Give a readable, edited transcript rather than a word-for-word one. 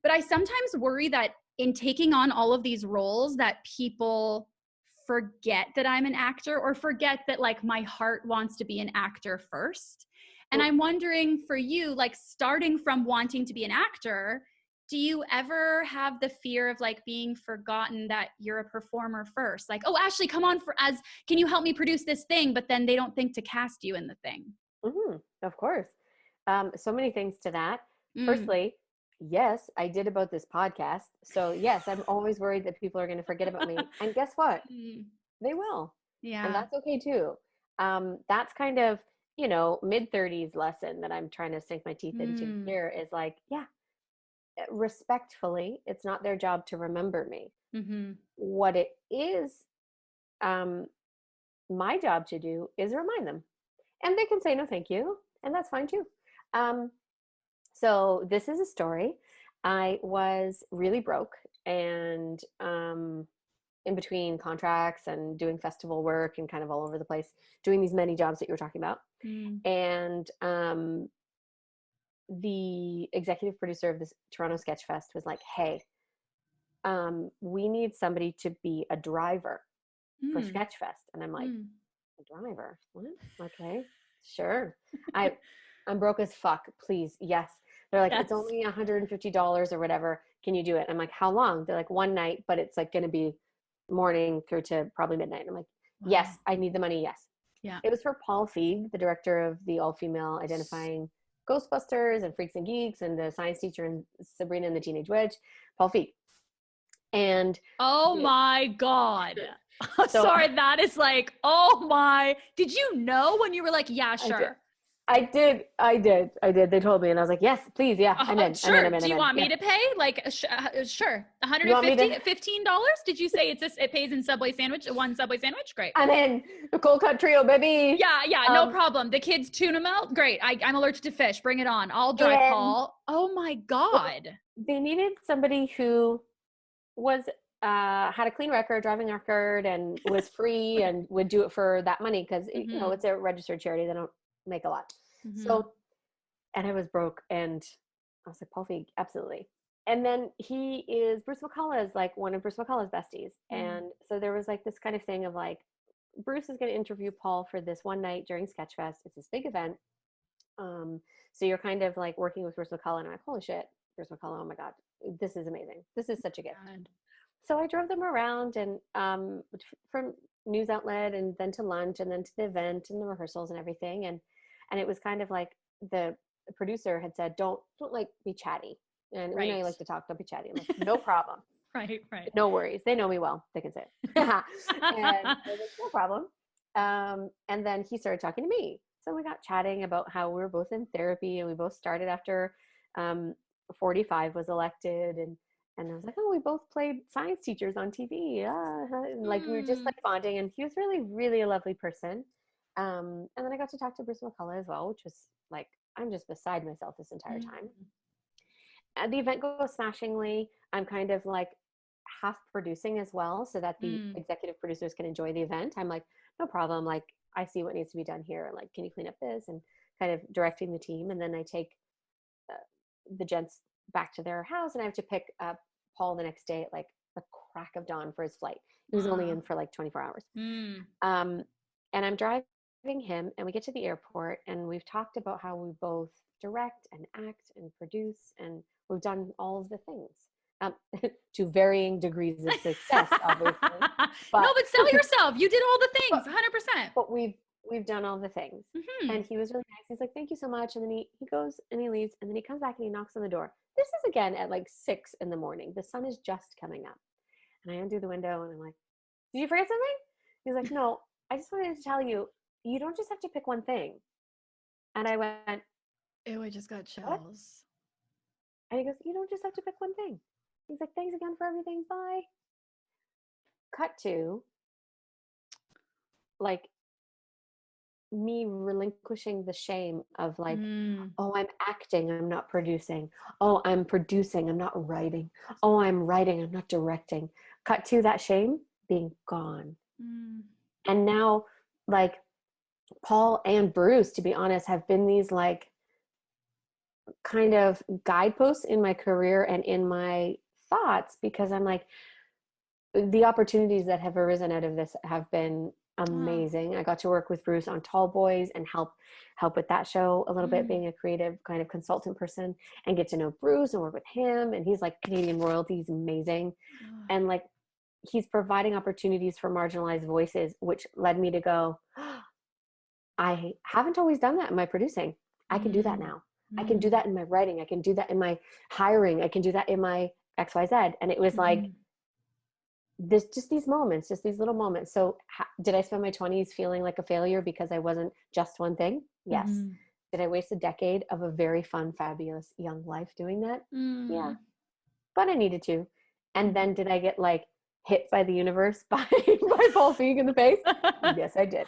But I sometimes worry that in taking on all of these roles that people forget that I'm an actor, or forget that like my heart wants to be an actor first. And I'm wondering for you, like starting from wanting to be an actor, do you ever have the fear of like being forgotten that you're a performer first? Like, oh, Ashley, come on can you help me produce this thing? But then they don't think to cast you in the thing. Of course. So many things to that. Mm. Firstly, yes, I did about this podcast. So yes, I'm always worried that people are going to forget about me. And guess what? They will. Yeah. And that's okay too. That's kind of, mid-30s lesson that I'm trying to sink my teeth into here is like, yeah, respectfully, it's not their job to remember me. What it is, my job to do is remind them. And they can say no thank you, and that's fine too. So this is a story. I was really broke, and in between contracts and doing festival work and kind of all over the place, doing these many jobs that you were talking about. And the executive producer of this Toronto Sketch Fest was like, hey, we need somebody to be a driver for Sketch Fest. And I'm like, a driver? What? Okay, sure. I'm broke as fuck. Please, yes. They're like, it's only $150 or whatever. Can you do it? I'm like, how long? They're like, one night, but it's like going to be morning through to probably midnight. I'm like, yes, I need the money. Yes. Yeah. It was for Paul Feig, the director of the all-female identifying Ghostbusters and Freaks and Geeks and the science teacher in Sabrina and the Teenage Witch, Paul Feig. And oh my God. Sorry, that is like, oh my, did you know when you were like, yeah, sure. I did. They told me, and I was like, yes, please. Yeah, I'm in. Sure. I'm in. Do you want me to pay? Like, sure. $150, $15? Did you say it pays in Subway sandwich, one Subway sandwich? Great. I'm in. The cold cut trio, baby. Yeah, no problem. The kids tuna melt? Great. I'm allergic to fish. Bring it on. I'll drive, Paul. Oh my God. They needed somebody who was had a clean record, driving record, and was free and would do it for that money because it's a registered charity. They don't make a lot. So, and I was broke, and I was like, Paul Feig, absolutely. And then Bruce McCullough is like one of Bruce McCullough's besties. And so there was like this kind of thing of like, Bruce is going to interview Paul for this one night during Sketchfest. It's this big event. So you're kind of like working with Bruce McCullough, and I'm like, holy shit, Bruce McCullough, oh my God, this is amazing. This is such a gift. So I drove them around and from news outlet and then to lunch and then to the event and the rehearsals and everything. And it was kind of like the producer had said, don't like be chatty. And we know you like to talk, don't be chatty. I'm like, no problem. Right. No worries. They know me well. They can say it. And I was like, no problem. And then he started talking to me. So we got chatting about how we were both in therapy, and we both started after 45 was elected. And I was like, oh, we both played science teachers on TV. And like we were just like bonding, and he was really, really a lovely person. And then I got to talk to Bruce McCullough as well, which was like, I'm just beside myself this entire time. The event goes smashingly. I'm kind of like half producing as well, so that the executive producers can enjoy the event. I'm like, no problem. Like, I see what needs to be done here. Like, can you clean up this? And kind of directing the team. And then I take the gents back to their house, and I have to pick up Paul the next day at like the crack of dawn for his flight. He was only in for like 24 hours. And I'm driving him, and we get to the airport, and we've talked about how we both direct and act and produce, and we've done all of the things to varying degrees of success, obviously. But sell yourself. You did all the things, 100%. But we've done all the things. And he was really nice. He's like, thank you so much. And then he goes and he leaves, and then he comes back and he knocks on the door. This is again at like 6 a.m. The sun is just coming up. And I undo the window, and I'm like, did you forget something? He's like, no, I just wanted to tell you, you don't just have to pick one thing. And I went, ew, I just got chills. What? And he goes, you don't just have to pick one thing. He's like, thanks again for everything. Bye. Cut to like me relinquishing the shame of like, oh, I'm acting, I'm not producing. Oh, I'm producing, I'm not writing. Oh, I'm writing, I'm not directing. Cut to that shame being gone. And now like Paul and Bruce, to be honest, have been these like kind of guideposts in my career and in my thoughts, because I'm like, the opportunities that have arisen out of this have been amazing. I got to work with Bruce on Tall Boys and help with that show a little bit, being a creative kind of consultant person, and get to know Bruce and work with him. And he's like Canadian royalty. He's amazing. And like, he's providing opportunities for marginalized voices, which led me to go, I haven't always done that in my producing. I can do that now. I can do that in my writing. I can do that in my hiring. I can do that in my XYZ. And it was like, there's just these moments, just these little moments. So did I spend my 20s feeling like a failure because I wasn't just one thing? Yes. Did I waste a decade of a very fun, fabulous young life doing that? Yeah. But I needed to. And then did I get like hit by the universe by Paul Feig in the face? Yes, I did.